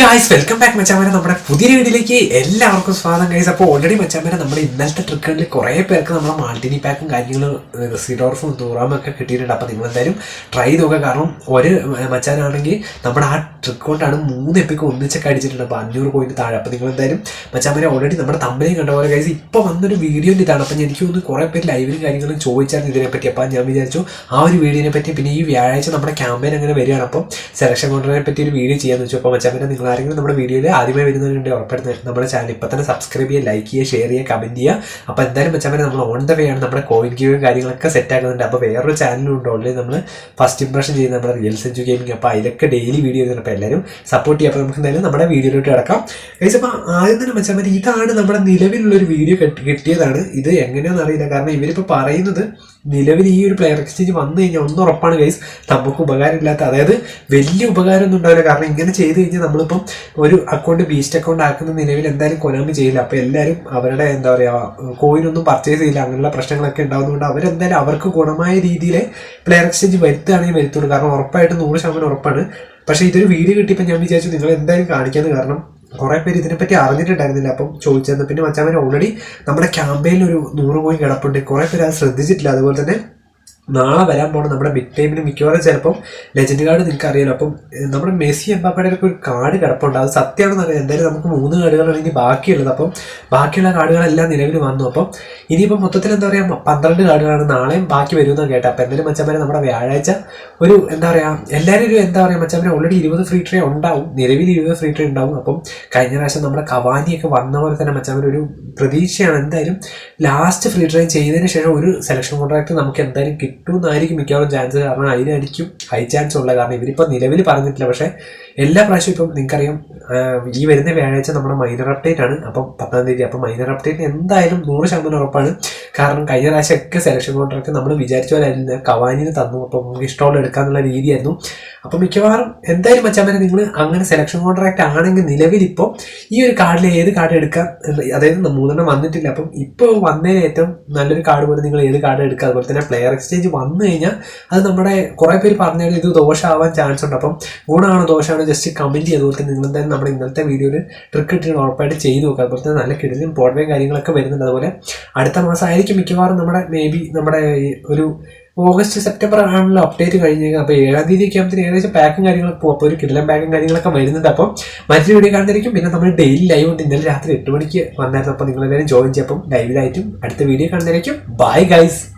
Guys welcome back മച്ചാമാരെ നമ്മുടെ പുതിയ വീഡിയോയിലേക്ക് എല്ലാവർക്കും സ്വാഗതം ഗൈസ്. അപ്പോൾ ഓൾറെഡി മച്ചാമാരെ നമ്മുടെ ഇന്നലത്തെ ട്രിക്കുകളിൽ കുറേ പേർക്ക് നമ്മുടെ മാൾട്ടിനി പാക്കും കാര്യങ്ങളും സീഡോർഫും നൂറാമും ഒക്കെ കിട്ടിയിട്ടുണ്ട്. അപ്പോൾ നിങ്ങൾ എന്തായാലും ട്രൈ ചെയ്ത് നോക്കുക. കാരണം ഒരു മച്ചാനാണെങ്കിൽ നമ്മുടെ ആ ട്രിക്ക് കൊണ്ടാണ് 3 എപ്പിക്ക് ഒന്നിച്ചൊക്കെ അടിച്ചിട്ടുണ്ട്. അപ്പോൾ 500 പോയിന്റ് താഴെ. അപ്പോൾ നിങ്ങൾ എന്തായാലും മച്ചാമാരെ ഓൾറെഡി നമ്മുടെ തമ്പനെയും കണ്ട പോലെ ഗൈസ് ഇപ്പോൾ വന്നൊരു വീഡിയോൻ്റെ ഇതാണ്. അപ്പം എനിക്ക് തോന്നുന്നു കുറേ പേര് ലൈവിലും കാര്യങ്ങളും ചോദിച്ചായിരുന്നു ഇതിനെപ്പറ്റി. അപ്പോൾ ഞാൻ വിചാരിച്ചു ആ ഒരു വീഡിയോനെ പറ്റി പിന്നെ ഈ വ്യാഴാഴ്ച നമ്മുടെ ക്യാമ്പയിൻ അങ്ങനെ വരികയാണ്. അപ്പം സെലക്ഷൻ കൗണ്ടറിനെ പറ്റി ഒരു വീഡിയോ ചെയ്യാമെന്ന് വെച്ചു. അപ്പോൾ മച്ചാമാരെ നിങ്ങൾ ആരെങ്കിലും നമ്മുടെ വീഡിയോയിൽ ആദ്യമായി വരുന്നതിനുണ്ട് ഉറപ്പെടുന്നത് നമ്മുടെ ചാനൽ ഇപ്പോൾ തന്നെ സബ്സ്ക്രൈബ് ചെയ്യുക, ലൈക്ക് ചെയ്യുക, ഷെയർ ചെയ്യുക, കമൻറ്റ് ചെയ്യുക. അപ്പോൾ എന്തായാലും മച്ചാമാരെ നമ്മൾ ഓൺ ദ വേ ആണ് നമ്മുടെ കോയിൻ ഗീവും കാര്യങ്ങളൊക്കെ സെറ്റ് ആക്കുന്നുണ്ട്. അപ്പോൾ വേറൊരു ചാനലും ഉണ്ട് ഓൾറെഡി നമ്മൾ ഫസ്റ്റ് ഇംപ്രഷൻ ചെയ്യുന്ന നമ്മുടെ റിയൽ സെഞ്ചു ഗെയിമിംഗ്. അപ്പോൾ അതിലൊക്കെ ഡെയിലി വീഡിയോ ചെയ്യുന്നുണ്ട്. അപ്പോൾ എല്ലാവരും സപ്പോർട്ട് ചെയ്യുക. അപ്പോൾ നമുക്ക് എന്തായാലും നമ്മുടെ വീഡിയോയിലോട്ട് കിടക്കാം ഗൈസ്. അപ്പോൾ ആദ്യം തന്നെ മച്ചാമാരെ ഇതാണ് നമ്മുടെ നിലവിലുള്ളൊരു വീഡിയോ കിട്ടിയതാണ്. ഇത് എങ്ങനെയാണെന്ന് അറിയില്ല. കാരണം ഇവരിപ്പോൾ പറയുന്നത് നിലവിൽ ഈ ഒരു പ്ലെയർ എക്സ്ചേഞ്ച് വന്നു കഴിഞ്ഞാൽ ഒന്നുറപ്പാണ് ഗൈസ് നമുക്ക് ഉപകാരമില്ലാത്ത, അതായത് വലിയ ഉപകാരമൊന്നും ഉണ്ടാവില്ല. കാരണം ഇങ്ങനെ ചെയ്ത് കഴിഞ്ഞാൽ നമ്മളിപ്പം ഒരു അക്കൗണ്ട് ബീസ്റ്റ് അക്കൗണ്ട് ആക്കുന്ന നിലവിൽ എന്തായാലും കൊനാമി ചെയ്യില്ല. അപ്പോൾ എല്ലാവരും അവരുടെ എന്താ പറയുക കോയിനൊന്നും പർച്ചേസ് ചെയ്യില്ല. അങ്ങനെയുള്ള പ്രശ്നങ്ങളൊക്കെ ഉണ്ടാകുന്നതുകൊണ്ട് അവരെന്തായാലും അവർക്ക് ഗുണമായ രീതിയിൽ പ്ലെയർ എക്സ്ചേഞ്ച് വരുത്തുകയാണെങ്കിൽ വരുത്തുള്ളൂ. കാരണം ഉറപ്പായിട്ട് 100% ഉറപ്പാണ്. പക്ഷേ ഇതൊരു വീഡിയോ കിട്ടിയപ്പോൾ ഞാൻ വിചാരിച്ചു നിങ്ങൾ എന്തായാലും കാണിക്കാമെന്ന്. കാരണം കുറേ പേര് ഇതിനെപ്പറ്റി അറിഞ്ഞിട്ടുണ്ടായിരുന്നില്ല. അപ്പം ചോദിച്ചത് പിന്നെ മച്ചാമാർ ഓൾറെഡി നമ്മുടെ ക്യാമ്പയിനിൽ ഒരു 100 കോയിൻ കിടപ്പുണ്ട്. കുറേ പേര് അത് ശ്രദ്ധിച്ചിട്ടില്ല. അതുപോലെ തന്നെ നാളെ വരാൻ പോകണം നമ്മുടെ ബിഗ് ടൈമിന് മിക്കവാറും ചിലപ്പം ലെജൻഡ് കാർഡ് നിങ്ങൾക്ക് അറിയാലോ. അപ്പം നമ്മുടെ മെസ്സി എംബാപ്പയുടെ ഒക്കെ ഒരു കാർഡ് കിടപ്പുണ്ട്. അത് സത്യമാണെന്ന് അറിയാം. എന്തായാലും നമുക്ക് 3 കാർഡുകളാണെങ്കിൽ ബാക്കിയുള്ളത്. അപ്പം ബാക്കിയുള്ള കാർഡുകളെല്ലാം നിലവിൽ വന്നു. അപ്പം ഇനിയിപ്പം മൊത്തത്തിൽ എന്താ പറയുക 12 കാർഡുകളാണ് നാളെയും ബാക്കി വരുമെന്നാണ് കേട്ടോ. അപ്പം എന്തായാലും മച്ചാമാരെ നമ്മുടെ വ്യാഴാഴ്ച ഒരു എന്താ പറയുക എല്ലാവരും ഒരു എന്താ പറയുക മച്ചാമാരെ ഓൾറെഡി 20 ഫ്രീ ട്രേ ഉണ്ടാവും. നിലവിൽ 20 ഫ്രീ ട്രേ ഉണ്ടാവും. അപ്പം കഴിഞ്ഞ പ്രാവശ്യം നമ്മുടെ കവാനിയൊക്കെ വന്ന പോലെ തന്നെ മച്ചാമാരെ ഒരു പ്രതീക്ഷയാണ്. എന്തായാലും ലാസ്റ്റ് ഫ്രീ ട്രേ ചെയ്തതിന് ശേഷം ഒരു സെലക്ഷൻ കോൺട്രാക്ട് നമുക്ക് എന്തായാലും കിട്ടുമെന്നായിരിക്കും മിക്കവാറും ചാൻസ്. കാരണം അതിനായിരിക്കും ഹൈ ചാൻസ് ഉള്ളത്. കാരണം ഇവരിപ്പോൾ നിലവിൽ പറഞ്ഞിട്ടില്ല. പക്ഷേ എല്ലാ പ്രാവശ്യവും ഇപ്പം നിങ്ങൾക്കറിയാം ഈ വരുന്ന വ്യാഴാഴ്ച നമ്മുടെ മൈനർ അപ്ഡേറ്റ് ആണ്. അപ്പം 10-ാം തീയതി. അപ്പം മൈനർ അപ്ഡേറ്റ് എന്തായാലും 100% ഉറപ്പാണ്. കാരണം കഴിഞ്ഞ പ്രാവശ്യമൊക്കെ സെലക്ഷൻ കോൺട്രാക്ട് നമ്മൾ വിചാരിച്ച പോലെ ആയിരുന്നു കവാനിന് തന്നു. അപ്പം നമുക്ക് ഇഷ്ടമുള്ള എടുക്കാന്നുള്ള രീതിയായിരുന്നു. അപ്പം മിക്കവാറും എന്തായാലും മച്ചാമാരെ നിങ്ങൾ അങ്ങനെ സെലക്ഷൻ കോൺട്രാക്ട് ആണെങ്കിൽ നിലവിലിപ്പോൾ ഈ ഒരു കാർഡിൽ ഏത് കാർഡ് എടുക്കാം, അതായത് 3 വന്നിട്ടില്ല. അപ്പം ഇപ്പോൾ വന്നതിന് ഏറ്റവും നല്ലൊരു കാർഡ് പോലെ നിങ്ങൾ ഏത് കാർഡ് എടുക്കുക. അതുപോലെ തന്നെ പ്ലെയർ എക്സ്ചേഞ്ച് വന്നു കഴിഞ്ഞാൽ അത് നമ്മുടെ കുറേ പേര് പറഞ്ഞാൽ ഇത് ദോഷമാവാൻ ചാൻസ് ഉണ്ട്. അപ്പം ഗുണമാണോ ദോഷമാണോ ജസ്റ്റ് കമൻറ്റ് ചെയ്യുക. അതുപോലെ തന്നെ നിങ്ങൾ എന്തായാലും നമ്മുടെ ഇന്നത്തെ വീഡിയോയിൽ ട്രിക്ക് ഇട്ടിട്ട് ഉറപ്പായിട്ട് ചെയ്ത് നോക്കുക. അതുപോലെ തന്നെ നല്ല കിടലും പോഡ്വേയും കാര്യങ്ങളൊക്കെ വരുന്നുണ്ട്. അതുപോലെ അടുത്ത മാസം ആയിരിക്കും മിക്കവാറും നമ്മുടെ നമ്മുടെ ഒരു ഓഗസ്റ്റ് സെപ്റ്റംബർ ആണല്ലോ അപ്ഡേറ്റ് കഴിഞ്ഞേക്കുക. അപ്പോൾ 7-ാം തീയതി ഒക്കെ ആകുമ്പോൾ ഏകദേശം പാക്കും കാര്യങ്ങളൊക്കെ പോകും. അപ്പോൾ ഒരു കിടലം പാക്കും കാര്യങ്ങളൊക്കെ വരുന്നുണ്ട്. അപ്പം മറ്റൊരു വീഡിയോ കാണുന്നതായിരിക്കും. പിന്നെ നമ്മൾ ഡെയിലി ലൈവ് ഉണ്ട്. ഇന്നലെ രാത്രി 8 മണിക്ക് വന്നായിരുന്നു. അപ്പോൾ നിങ്ങളെല്ലാവരും ജോയിൻ ചെയ്യും. അപ്പം ലൈവിലായിട്ടും അടുത്ത വീഡിയോ കാണുന്നതായിരിക്കും. Bye guys.